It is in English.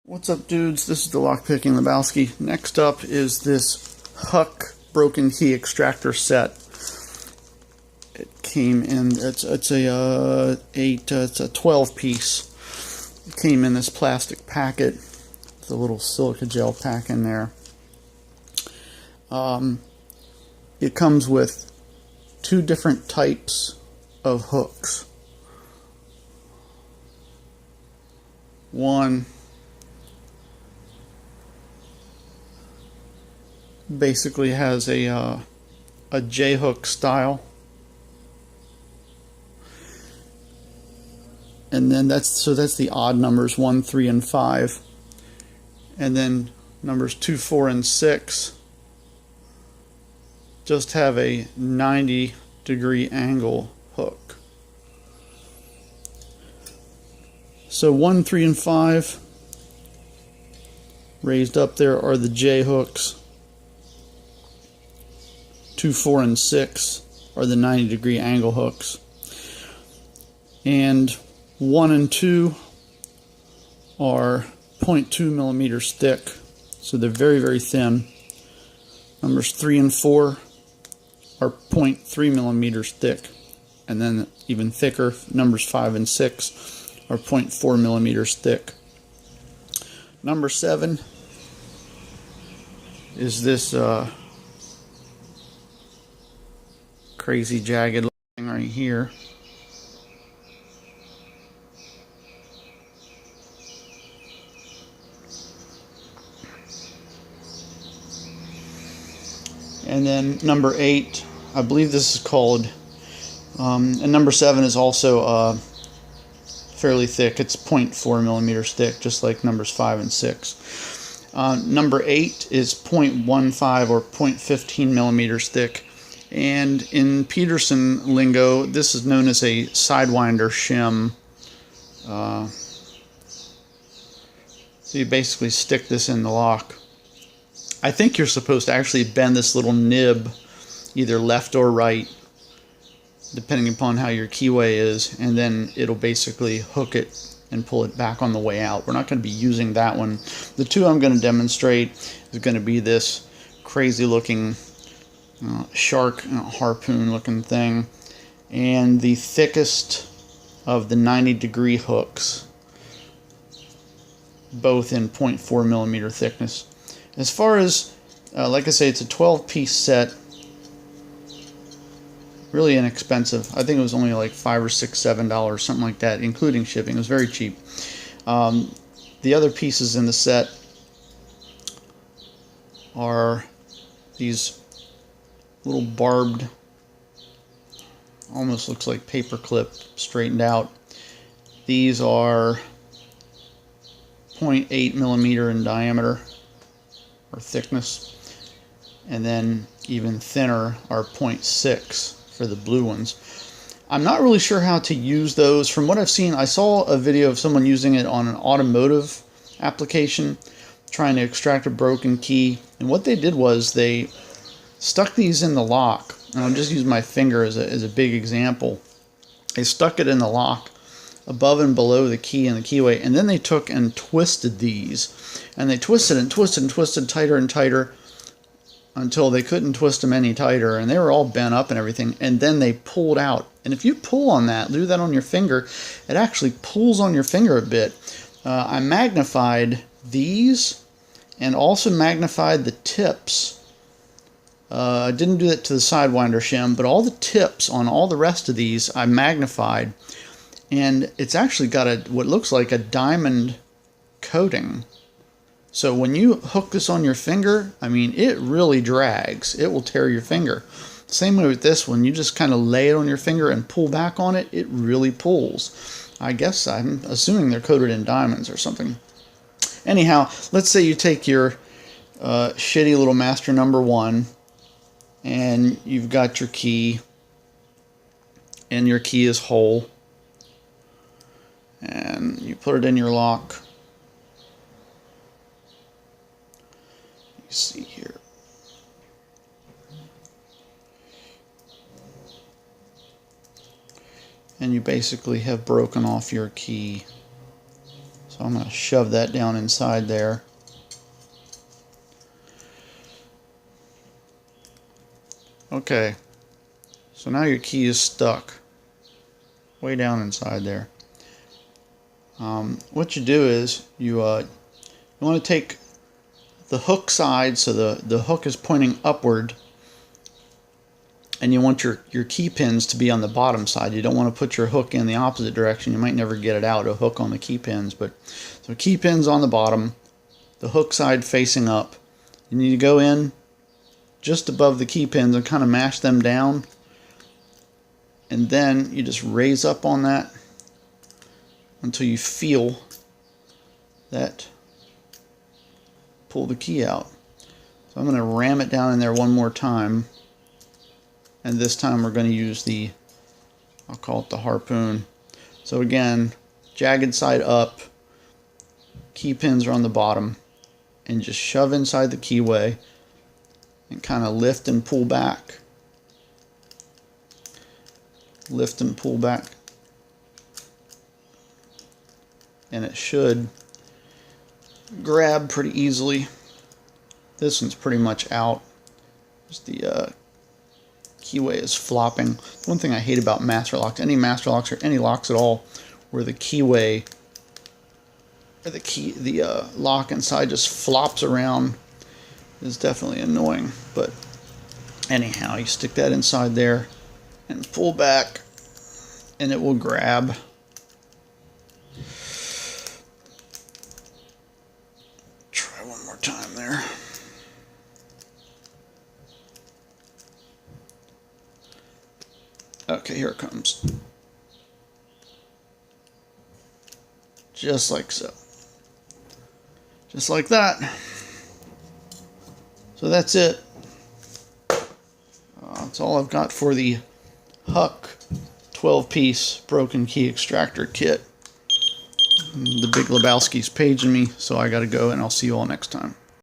What's up, dudes? This is the Lockpicking Lebowski. Next up is this Huck broken key extractor set. It came in. It's a 12 piece. It came in this plastic packet with a little silica gel pack in there. It comes with two different types of hooks. One basically has a J-hook style, and then that's the odd numbers 1, 3, and 5, and then numbers 2, 4, and 6 just have a 90-degree angle hook. So 1, 3, and 5 raised up there are the J hooks. 2, 4, and 6 are the 90-degree angle hooks. And 1 and 2 are 0.2 millimeters thick, so they're very, very thin. Numbers 3 and 4 are 0.3 millimeters thick, and then even thicker, numbers 5 and 6 are 0.4 millimeters thick. Number 7 is this crazy jagged thing right here. And then number 8, I believe this is called, and number 7 is also fairly thick. It's 0.4 millimeters thick, just like numbers 5 and 6. Number 8 is 0.15 or 0.15 millimeters thick. And in Peterson lingo, this is known as a sidewinder shim. So you basically stick this in the lock. I think you're supposed to actually bend this little nib either left or right, depending upon how your keyway is, and then it'll basically hook it and pull it back on the way out. We're not going to be using that one. The two I'm going to demonstrate is going to be this crazy looking shark harpoon looking thing, and the thickest of the 90-degree hooks, both in 0.4 millimeter thickness. As far as like I say, it's a 12-piece set, really inexpensive. I think it was only like $5 or $6, $7, something like that, including shipping. It was very cheap. The other pieces in the set are these little barbed, almost looks like paper clip straightened out. These are 0.8 millimeter in diameter or thickness, and then even thinner are 0.6 for the blue ones. I'm not really sure how to use those. From what I've seen, I saw a video of someone using it on an automotive application trying to extract a broken key, and what they did was they stuck these in the lock, and I'll just use my finger as a big example. They stuck it in the lock above and below the key and the keyway, and then they took and twisted these, and they twisted and twisted and twisted tighter and tighter until they couldn't twist them any tighter, and they were all bent up and everything, and then they pulled out. And if you pull on that, do that on your finger, it actually pulls on your finger a bit. I magnified these and also magnified the tips. I didn't do that to the sidewinder shim, but all the tips on all the rest of these I magnified, and it's actually got what looks like a diamond coating. So when you hook this on your finger, I mean, it really drags. It will tear your finger. Same way with this one. You just kind of lay it on your finger and pull back on it. It really pulls. I guess I'm assuming they're coated in diamonds or something. Anyhow, let's say you take your shitty little master number 1, and you've got your key, and your key is whole, and you put it in your lock. You see here. And you basically have broken off your key. So I'm going to shove that down inside there. Okay, so now your key is stuck way down inside there. What you do is you want to take the hook side, so the hook is pointing upward, and you want your key pins to be on the bottom side. You don't want to put your hook in the opposite direction. You might never get it out, a hook on the key pins. But so key pins on the bottom, the hook side facing up. You need to go in just above the key pins and kind of mash them down, and then you just raise up on that until you feel that pull the key out. So I'm going to ram it down in there one more time, and this time we're going to use the, I'll call it the harpoon. So again, jagged side up, key pins are on the bottom, and just shove inside the keyway and kind of lift and pull back. Lift and pull back. And it should grab pretty easily. This one's pretty much out. Just the keyway is flopping. One thing I hate about master locks, any master locks or any locks at all, where the keyway or the lock inside just flops around, is definitely annoying. But anyhow, you stick that inside there and pull back, and it will grab. Try one more time there. Okay, here it comes. Just like so. Just like that. So that's it. That's all I've got for the Huck 12-piece broken key extractor kit. The Big Lebowski's paging me, so I gotta go, and I'll see you all next time.